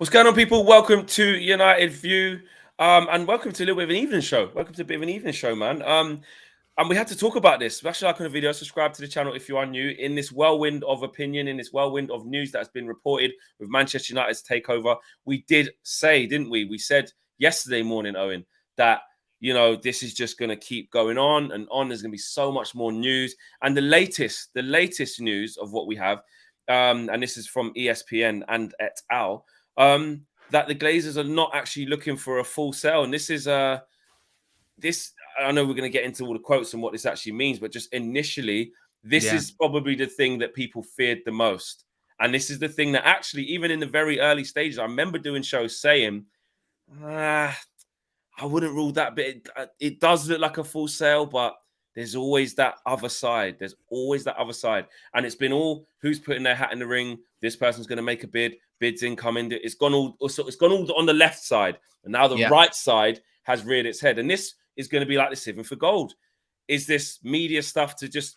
What's going on, people? Welcome to United View, and welcome to a little bit of an evening show. Welcome to a bit of an evening show, man. And we had to talk about this. Actually, like on the video, subscribe to the channel if you are new. In this whirlwind of opinion, in this whirlwind of news that's been reported with Manchester United's takeover, we did say, didn't we? We said yesterday morning, Owen, that this is just going to keep going on and on. There's going to be so much more news, and the latest news of what we have, and this is from ESPN and et al. That the Glazers are not actually looking for a full sale. And this is this. I know we're going to get into all the quotes and what this actually means, but just initially, this is probably the thing that people feared the most. And this is the thing that actually, even in the very early stages, I remember doing shows saying, I wouldn't rule that bit. It does look like a full sale, but there's always that other side. There's always that other side. And it's been all who's putting their hat in the ring. This person's going to make a bid. Bids incoming. It's gone all on the left side. And now the right side has reared its head. And this is going to be like the sieving for gold. Is this media stuff to just,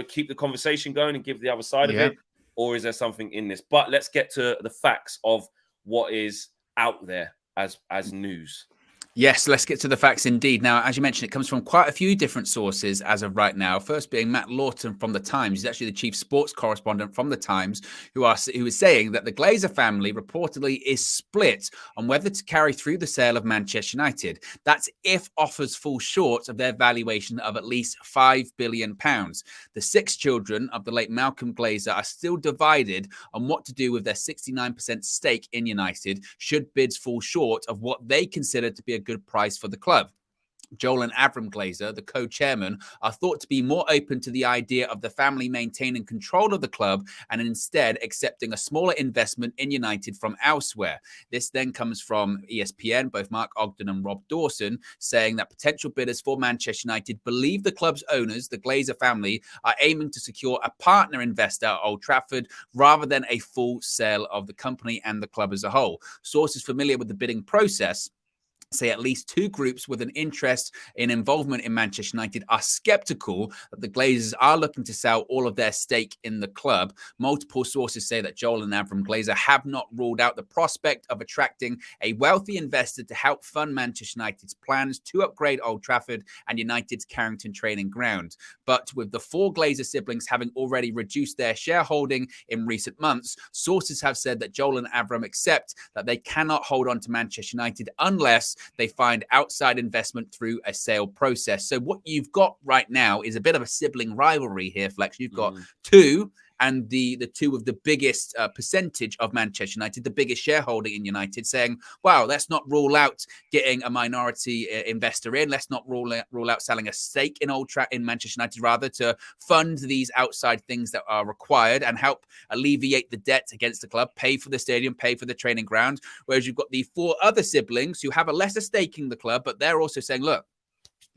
keep the conversation going and give the other side of it? Or is there something in this? But let's get to the facts of what is out there as news. Yes, let's get to the facts indeed. Now, as you mentioned, it comes from quite a few different sources as of right now. First being Matt Lawton from The Times. He's actually the chief sports correspondent from The Times, who is saying that the Glazer family reportedly is split on whether to carry through the sale of Manchester United. That's if offers fall short of their valuation of at least £5 billion. The 6 children of the late Malcolm Glazer are still divided on what to do with their 69% stake in United should bids fall short of what they consider to be a good price for the club. Joel and Avram Glazer, the co-chairman, are thought to be more open to the idea of the family maintaining control of the club and instead accepting a smaller investment in United from elsewhere. This then comes from ESPN, both Mark Ogden and Rob Dawson, saying that potential bidders for Manchester United believe the club's owners, the Glazer family, are aiming to secure a partner investor at Old Trafford rather than a full sale of the company and the club as a whole. Sources familiar with the bidding process say at least 2 groups with an interest in involvement in Manchester United are skeptical that the Glazers are looking to sell all of their stake in the club. Multiple sources say that Joel and Avram Glazer have not ruled out the prospect of attracting a wealthy investor to help fund Manchester United's plans to upgrade Old Trafford and United's Carrington training ground. But with the 4 Glazer siblings having already reduced their shareholding in recent months, sources have said that Joel and Avram accept that they cannot hold on to Manchester United unless they find outside investment through a sale process. So what you've got right now is a bit of a sibling rivalry here, Flex. You've got 2 and the 2 with the biggest percentage of Manchester United, the biggest shareholding in United, saying, wow, let's not rule out getting a minority investor in. Let's not rule out selling a stake in Manchester United, rather, to fund these outside things that are required and help alleviate the debt against the club, pay for the stadium, pay for the training ground. Whereas you've got the 4 other siblings who have a lesser stake in the club, but they're also saying, look,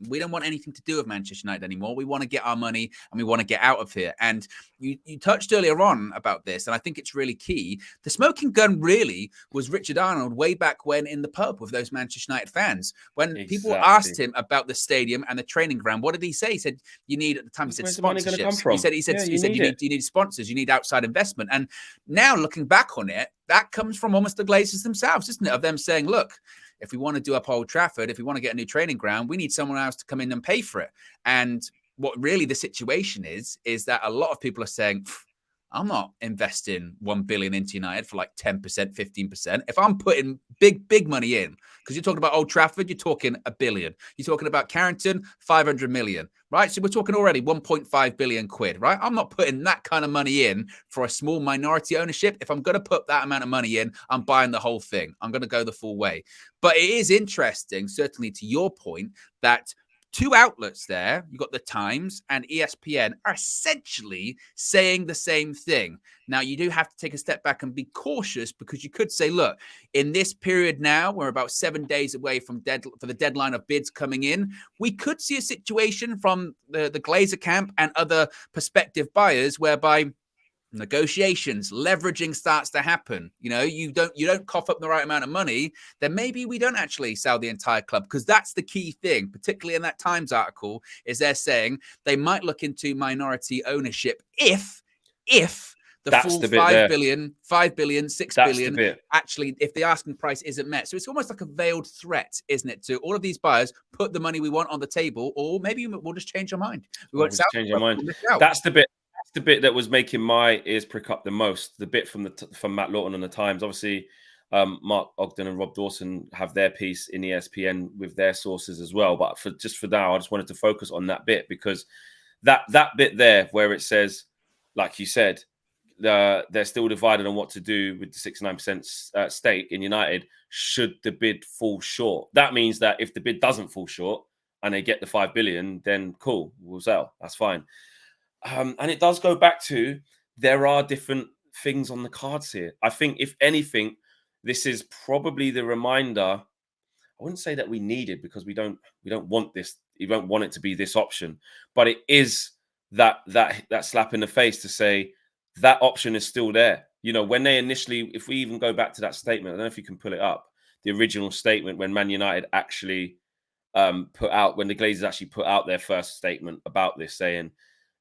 we don't want anything to do with Manchester United anymore. We want to get our money and we want to get out of here. And you touched earlier on about this, and I think it's really key. The smoking gun really was Richard Arnold way back when in the pub with those Manchester United fans. When people asked him about the stadium and the training ground, what did he say? He said, you need, at the time, he said sponsorships. He said you need sponsors, you need outside investment. And now looking back on it, that comes from almost the Glazers themselves, isn't it? Of them saying, look, if we want to do up Old Trafford, if we want to get a new training ground, we need someone else to come in and pay for it. And what really the situation is that a lot of people are saying, I'm not investing 1 billion into United for like 10%, 15%. If I'm putting big money in, because you're talking about Old Trafford, you're talking £1 billion. You're talking about Carrington, 500 million, right? So we're talking already 1.5 billion quid, right? I'm not putting that kind of money in for a small minority ownership. If I'm going to put that amount of money in, I'm buying the whole thing. I'm going to go the full way. But it is interesting, certainly to your point, that 2 outlets there, you've got the Times and ESPN, are essentially saying the same thing. Now, you do have to take a step back and be cautious, because you could say, look, in this period now, we're about 7 days away from the deadline of bids coming in. We could see a situation from the Glazer camp and other prospective buyers whereby negotiations, leveraging starts to happen. You don't cough up the right amount of money, then maybe we don't actually sell the entire club, because that's the key thing, particularly in that Times article, is they're saying they might look into minority ownership if the That's full the bit 5 there. billion, 5 billion, 6 That's billion, the bit. actually, if the asking price isn't met. So it's almost like a veiled threat, isn't it, to all of these buyers, put the money we want on the table, or maybe we'll just change our mind. We won't We'll sell. just change our mind. We'll miss out. That's the bit. That's the bit that was making my ears prick up the most. The bit from Matt Lawton on the Times. Obviously, Mark Ogden and Rob Dawson have their piece in ESPN with their sources as well. But for now, I just wanted to focus on that bit, because that bit there where it says, like you said, they're still divided on what to do with the 69% stake in United should the bid fall short. That means that if the bid doesn't fall short and they get the 5 billion, then cool, we'll sell. That's fine. And it does go back to, there are different things on the cards here. I think, if anything, this is probably the reminder. I wouldn't say that we needed, because we don't want this. You don't want it to be this option, but it is that slap in the face to say that option is still there. You know, when they initially, if we even go back to that statement, I don't know if you can pull it up, the original statement when Man United actually put out, when the Glazers actually put out their first statement about this, saying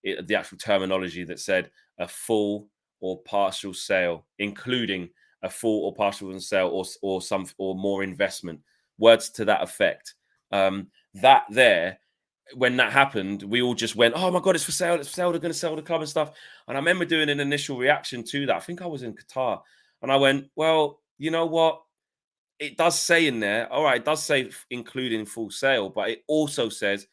the actual terminology that said a full or partial sale, including a full or partial sale, or more investment, words to that effect. That there, when that happened, we all just went, "Oh my God, it's for sale! It's for sale! They're going to sell the club and stuff." And I remember doing an initial reaction to that. I think I was in Qatar, and I went, "Well, you know what? It does say in there, all right, it does say including full sale, but it also says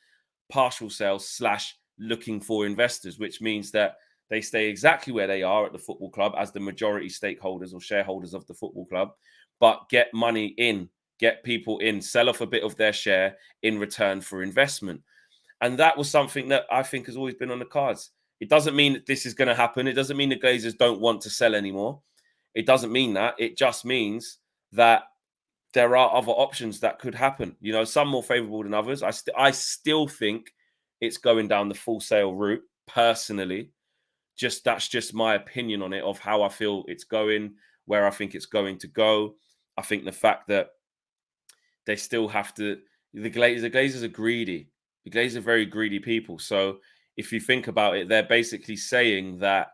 partial sale / looking for investors, which means that they stay exactly where they are at the football club as the majority stakeholders or shareholders of the football club, but get money in, get people in, sell off a bit of their share in return for investment." And that was something that I think has always been on the cards. It doesn't mean that this is going to happen. It doesn't mean the Glazers don't want to sell anymore. It doesn't mean that. It just means that there are other options that could happen. You know, some more favorable than others. I still think it's going down the full sale route, personally. That's just my opinion on it, of how I feel it's going, where I think it's going to go. I think the fact that they still have to, the Glazers are greedy. The Glazers are very greedy people. So if you think about it, they're basically saying that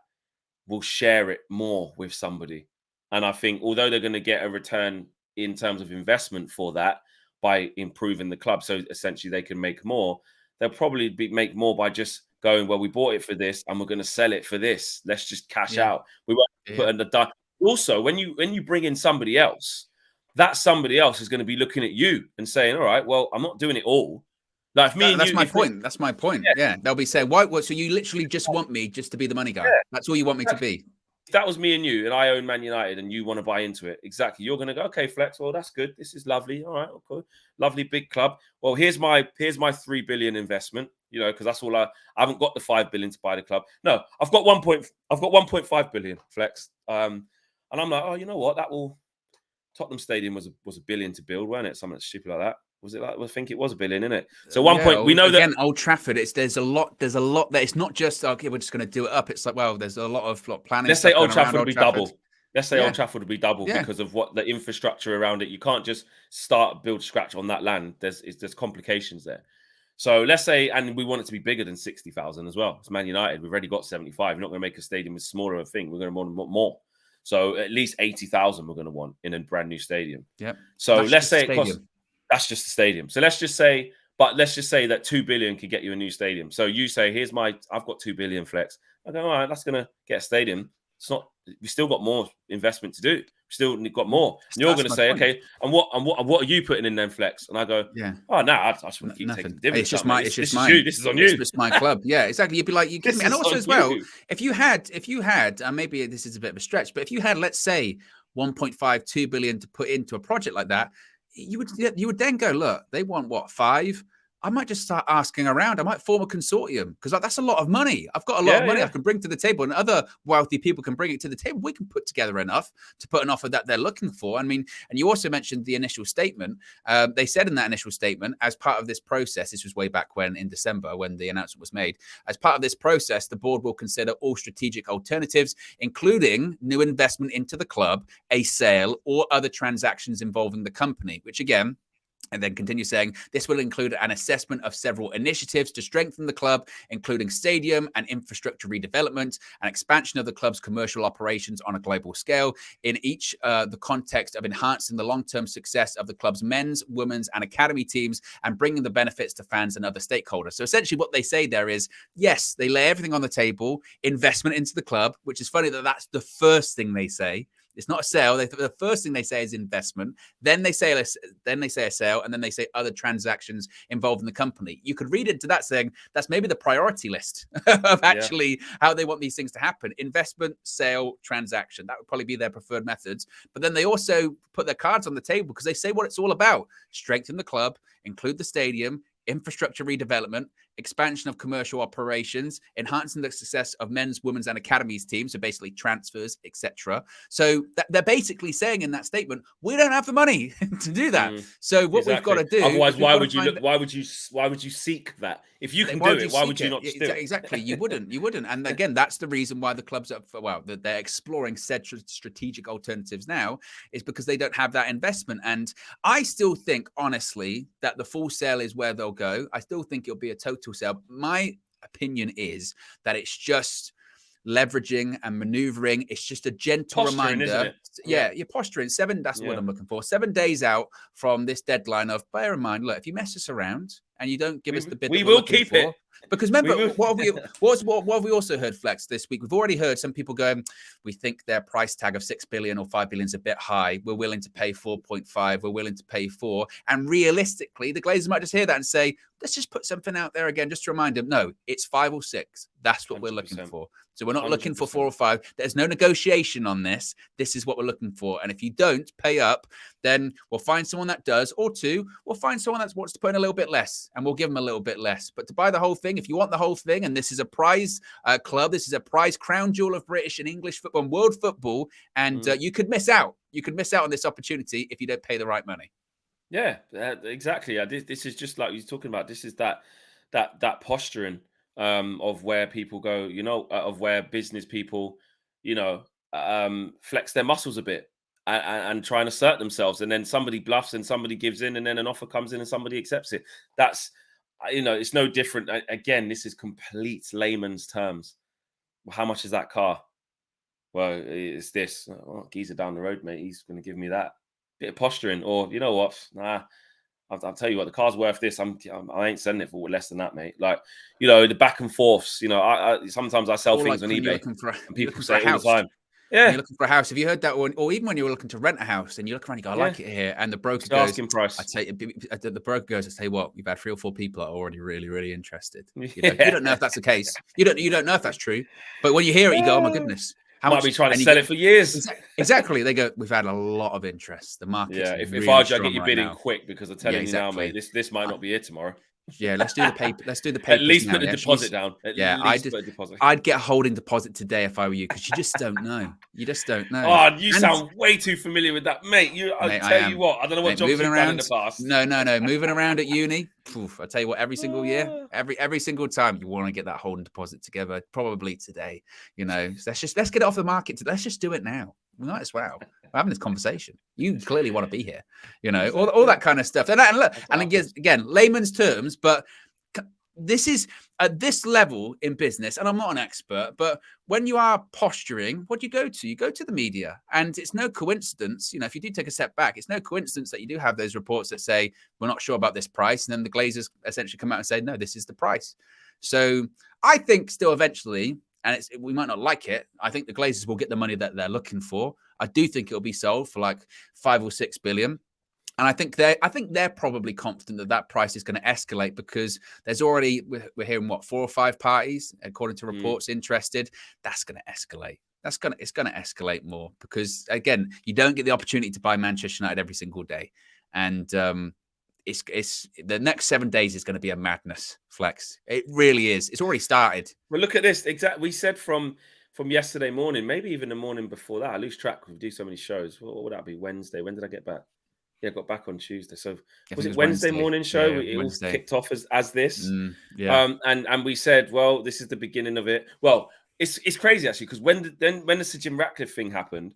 we'll share it more with somebody. And I think, although they're going to get a return in terms of investment for that by improving the club, so essentially they can make more, they'll probably make more by just going, "Well, we bought it for this and we're going to sell it for this. Let's just cash out." We won't put in the dime. Also, when you bring in somebody else, that somebody else is going to be looking at you and saying, "All right, well, I'm not doing it all." Like me and that's you, my point. That's my point. Yeah. They'll be saying, "Why? So you literally just want me just to be the money guy? That's all you want me to be?" If that was me and you, and I own Man United, and you want to buy into it, exactly, you're going to go, "Okay, Flex, well, that's good. This is lovely. All right, okay, lovely big club. Well, here's my 3 billion investment. You know, because that's all I haven't got the 5 billion to buy the club. No, I've got 1.5 billion, Flex. And I'm like, oh, you know what? Tottenham Stadium was a billion to build, wasn't it? Something stupid like that. Was it like? I think it was a billion, isn't it? So we know again, that Old Trafford. There's a lot that it's not just, okay, we're just going to do it up. It's like, well, there's a lot of planning. Let's say Old Trafford would be double. Let's say Old Trafford would be double because of what the infrastructure around it. You can't just build scratch on that land. There's complications there. So let's say, and we want it to be bigger than 60,000 as well. It's Man United. We've already got 75. We're not going to make a stadium as smaller a thing. We're going to want more. So at least 80,000 we're going to want in a brand new stadium. Yep. So let's say it costs. That's just a stadium. So let's just say that 2 billion could get you a new stadium. So you say, I've got 2 billion, Flex. I go, all right, that's going to get a stadium. We still got more investment to do. We still got more. And you're going to say, point. Okay, and what are you putting in then, Flex? And I go, yeah. Oh, no, I just want to keep taking dividends. It's just this mine. This is on you. It's just my club. Yeah, exactly. You'd be like, you kidding me? And also as well, if you had, maybe this is a bit of a stretch, but if you had, let's say, 1.5, 2 billion to put into a project like that, you would then go, look, they want what, 5? I might just start asking around. I might form a consortium because that's a lot of money. I've got a lot of money I can bring to the table, and other wealthy people can bring it to the table. We can put together enough to put an offer that they're looking for. I mean, and you also mentioned the initial statement. They said in that initial statement, as part of this process, this was way back when in December when the announcement was made, as part of this process, the board will consider all strategic alternatives, including new investment into the club, a sale, or other transactions involving the company, which again, And then continue saying, this will include an assessment of several initiatives to strengthen the club, including stadium and infrastructure redevelopment and expansion of the club's commercial operations on a global scale, in each the context of enhancing the long-term success of the club's men's, women's, and academy teams and bringing the benefits to fans and other stakeholders. So essentially what they say there is, yes, they lay everything on the table, investment into the club, which is funny that that's the first thing they say. It's not a sale. The first thing they say is investment. Then they say a sale, and then they say other transactions involved in the company. You could read into that saying that's maybe the priority list of actually how they want these things to happen. Investment, sale, transaction. That would probably be their preferred methods. But then they also put their cards on the table because they say what it's all about. Strengthen the club, include the stadium, infrastructure redevelopment, expansion of commercial operations, enhancing the success of men's, women's, and academies teams, so basically transfers, etc. So they're basically saying in that statement, we don't have the money to do that. So what we've got to do, otherwise, why would you look? Why would you seek that? If you can do it, why would you not just do it? Exactly, you wouldn't. And again, that's the reason why the clubs they're exploring said strategic alternatives now, is because they don't have that investment. And I still think, honestly, that the full sale is where they'll go. I still think it'll be a total sale. My opinion is that it's just leveraging and maneuvering. It's just a gentle reminder. Yeah, you're posturing. That's the word I'm looking for. 7 days out from this deadline of, bear in mind, look, if you mess us around and you don't give us the bid, we will keep it. Because remember, what have we also heard, Flex, this week? We've already heard some people going, we think their price tag of 6 billion or 5 billion is a bit high. We're willing to pay 4.5. We're willing to pay 4. And realistically, the Glazers might just hear that and say, let's just put something out there again, just to remind them, no, it's 5 or 6. That's what 100%. We're looking for. So we're not 100%. Looking for 4 or 5. There's no negotiation on this. This is what we're looking for. And if you don't pay up, then we'll find someone that does, or 2, we'll find someone that wants to put in a little bit less, and we'll give them a little bit less. But to buy the whole thing, if you want the whole thing, and this is a prize club, this is a prize crown jewel of British and English football and world football, and you could miss out. You could miss out on this opportunity if you don't pay the right money. Yeah, exactly. This is just like you're talking about. This is that posturing of where people go, of where business people, flex their muscles a bit and try and assert themselves, and then somebody bluffs and somebody gives in, and then an offer comes in and somebody accepts it. That's, it's no different. Again, this is complete layman's terms. How much is that car? Well, it's this. Oh, geezer down the road, mate. He's going to give me that. Bit of posturing, or you know what? Nah, I'll tell you what. The car's worth this. I ain't selling it for less than that, mate. Like, the back and forths. I sometimes I sell things on eBay, and people say all the time, yeah, you're looking for a house. Have you heard that one? Or even when you were looking to rent a house and you look around, you go, I like it here, and the broker goes, asking price. The broker goes, I tell you what, we've had 3 or 4 people that are already really, really interested. You don't know if that's the case. You don't know if that's true. But when you hear it, you go, oh my goodness. Might be trying to sell it for years. Exactly. They go, we've had a lot of interest. The market. Yeah, if I get you bidding quick, because I'm telling you now, mate, this might not be here tomorrow. Yeah, let's do the paper. Let's do the paper. At least put a deposit down. I'd get a holding deposit today if I were you, because you just don't know. You just don't know. Oh, you sound way too familiar with that, mate. I tell you what, I don't know what jobs you've done in the past. No. Moving around at uni. I tell you what, every single year, every single time, you want to get that holding deposit together. Probably today. Let's get it off the market. Let's just do it now. We might as well. We're having this conversation. You clearly want to be here. All that kind of stuff. And again, layman's terms, but this is at this level in business, and I'm not an expert, but when you are posturing, what do you go to? You go to the media, and it's no coincidence, if you do take a step back, it's no coincidence that you do have those reports that say, we're not sure about this price. And then the Glazers essentially come out and say, no, this is the price. So I think still eventually, and we might not like it, I think the Glazers will get the money that they're looking for. I do think it'll be sold for like 5 or 6 billion. And I think they're probably confident that price is going to escalate, because there's already, we're hearing 4 or 5 parties, according to reports, interested. That's going to escalate. It's going to escalate more, because again, you don't get the opportunity to buy Manchester United every single day. And it's the next 7 days is going to be a madness, Flex. It really is. It's already started. Well, look at this. Exactly. We said from yesterday morning, maybe even the morning before that. I lose track. We do so many shows. What would that be? Wednesday. When did I get back? Yeah, I got back on Tuesday. So was it Wednesday morning show? Yeah, it all kicked off as this. Yeah. And we said, well, this is the beginning of it. Well, it's crazy actually, because when the Sir Jim Ratcliffe thing happened,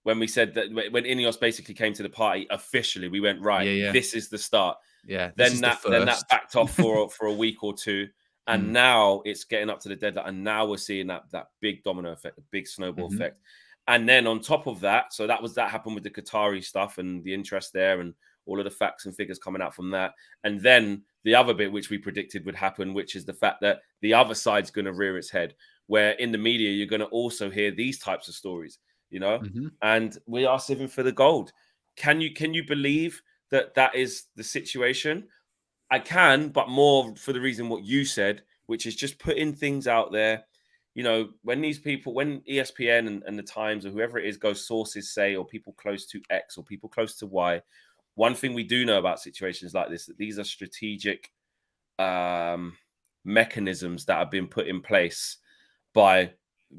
when we said that when Ineos basically came to the party officially, we went, right, this is the start. Yeah, Then that backed off for a week or two. And now it's getting up to the deadline. And now we're seeing that big domino effect, the big snowball effect. And then on top of that, so that happened with the Qatari stuff and the interest there and all of the facts and figures coming out from that. And then the other bit, which we predicted would happen, which is the fact that the other side's going to rear its head, where in the media, you're going to also hear these types of stories, you know, and we are sieving for the gold. Can you believe that is the situation? I can, but more for the reason what you said, which is just putting things out there. You know, when these people, when ESPN and the Times or whoever it is goes sources say, or people close to X or people close to Y, one thing we do know about situations like this, that these are strategic mechanisms that have been put in place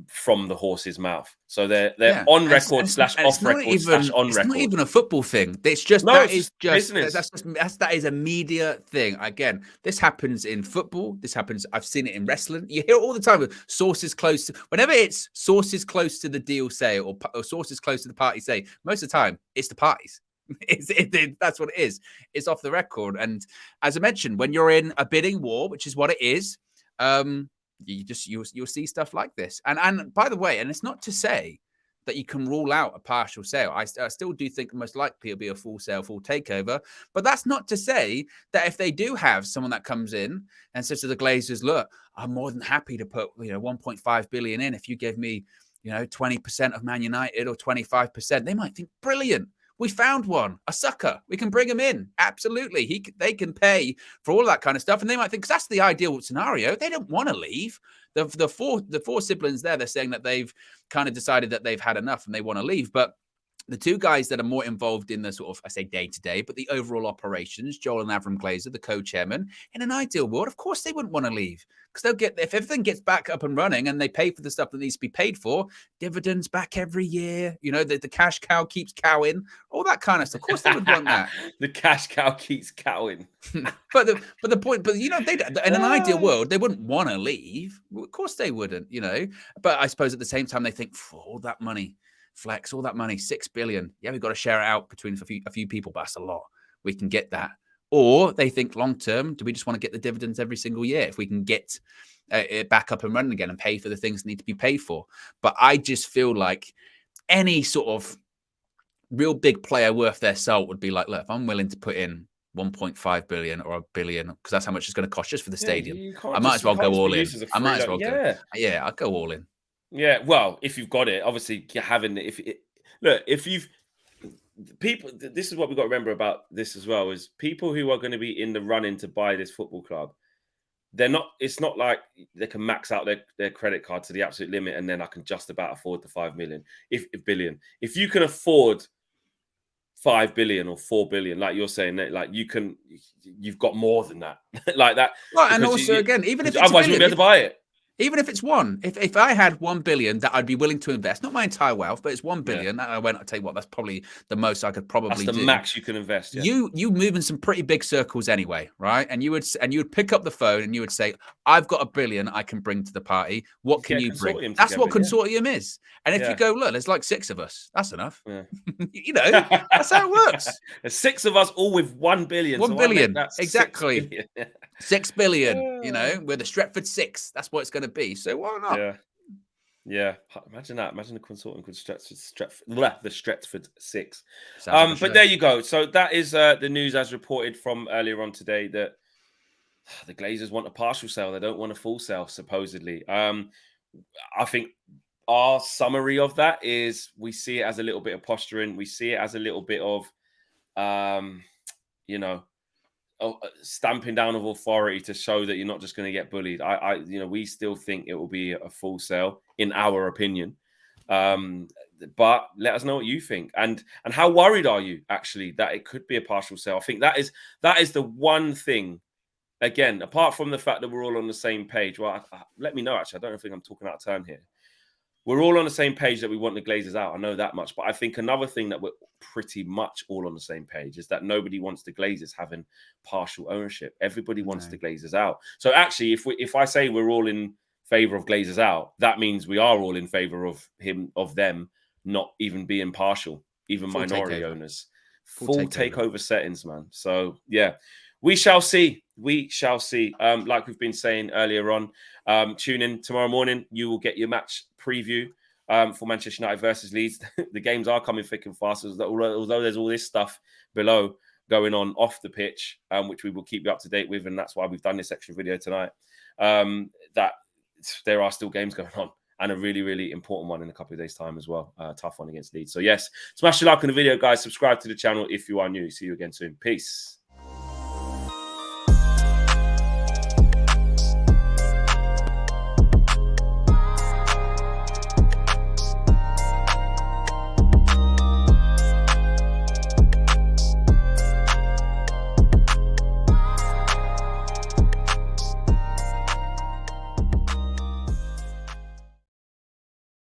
from the horse's mouth. So they're on record / off record / on record. It's not even a football thing. It's just that is a media thing. Again, this happens in football. This happens. I've seen it in wrestling. You hear it all the time with sources close to, whenever it's sources close to the deal say or sources close to the party say, most of the time it's the parties. That's what it is. It's off the record. And as I mentioned, when you're in a bidding war, which is what it is, you'll see stuff like this. And by the way, and it's not to say that you can rule out a partial sale. I still do think most likely it'll be a full sale, full takeover. But that's not to say that if they do have someone that comes in and says to the Glazers, look, I'm more than happy to put 1.5 billion in if you give me 20% of Man United or 25%, they might think brilliant. We found one, a sucker. We can bring him in. Absolutely. They can pay for all that kind of stuff. And they might think, because that's the ideal scenario. They don't want to leave. The four siblings there, they're saying that they've kind of decided that they've had enough and they want to leave. But the two guys that are more involved in the sort of, I say day-to-day, but the overall operations, Joel and Avram Glazer, the co-chairman, in an ideal world, of course they wouldn't want to leave. Because if everything gets back up and running and they pay for the stuff that needs to be paid for, dividends back every year, the cash cow keeps cowing, all that kind of stuff. Of course they would want that. The cash cow keeps cowing. but the point, they in an ideal world, they wouldn't want to leave. Of course they wouldn't, But I suppose at the same time, they think, for all that money, Flex, all that money, 6 billion. Yeah, we've got to share it out between a few people, but that's a lot. We can get that. Or they think long term, do we just want to get the dividends every single year if we can get it back up and running again and pay for the things that need to be paid for? But I just feel like any sort of real big player worth their salt would be like, look, if I'm willing to put in 1.5 billion or $1 billion, because that's how much it's going to cost just for the stadium, I might as well go all in. I might as well go. Yeah, I'll go all in. Yeah, well, if you've got it, obviously having it. This is what we've got to remember about this as well, is people who are going to be in the running to buy this football club, it's not like they can max out their credit card to the absolute limit and then I can just about afford the 5 billion. If you can afford 5 billion or 4 billion, like you're saying, that like you've got more than that. Like that. Well, and also again, even if otherwise you wouldn't be able to buy it. Even if it's one, if I had 1 billion that I'd be willing to invest, not my entire wealth, but it's 1 billion. Yeah. I'll tell you what, that's probably the most I could probably do. That's the max you can invest. Yeah. You move in some pretty big circles anyway, right? And you would pick up the phone and you would say, I've got $1 billion I can bring to the party. What can you bring? That's what consortium is. And if you go, look, there's like 6 of us. That's enough. Yeah. That's how it works. There's 6 of us all with 1 billion. 1 billion. Exactly. 6 billion. 6 billion, we're the Stretford 6. That's what it's going to be. So why not? Yeah. Imagine that. Imagine a consortium called the Stretford 6. But there you go. So that is the news as reported from earlier on today, that the Glazers want a partial sale. They don't want a full sale, supposedly. I think our summary of that is we see it as a little bit of posturing. We see it as a little bit of, stamping down of authority to show that you're not just going to get bullied. We still think it will be a full sale, in our opinion. But let us know what you think, and how worried are you actually that it could be a partial sale? I think that is the one thing. Again, apart from the fact that we're all on the same page. Well, let me know. Actually, I don't think I'm talking out of turn here. We're all on the same page that we want the Glazers out. I know that much. But I think another thing that we're pretty much all on the same page is that nobody wants the Glazers having partial ownership. Everybody wants the Glazers out. So actually, if I say we're all in favor of Glazers out, that means we are all in favor of them not even be impartial, even Full minority takeover. owners. Full Full takeover settings, man. So yeah, we shall see. We shall see. Like we've been saying earlier on, tune in tomorrow morning. You will get your match preview for Manchester United versus Leeds. The games are coming thick and fast, although there's all this stuff below going on off the pitch, which we will keep you up to date with, and that's why we've done this extra video tonight. That there are still games going on, and a really, really important one in a couple of days' time as well. Tough one against Leeds. So yes, smash the like on the video, guys. Subscribe to the channel if you are new. See you again soon. Peace.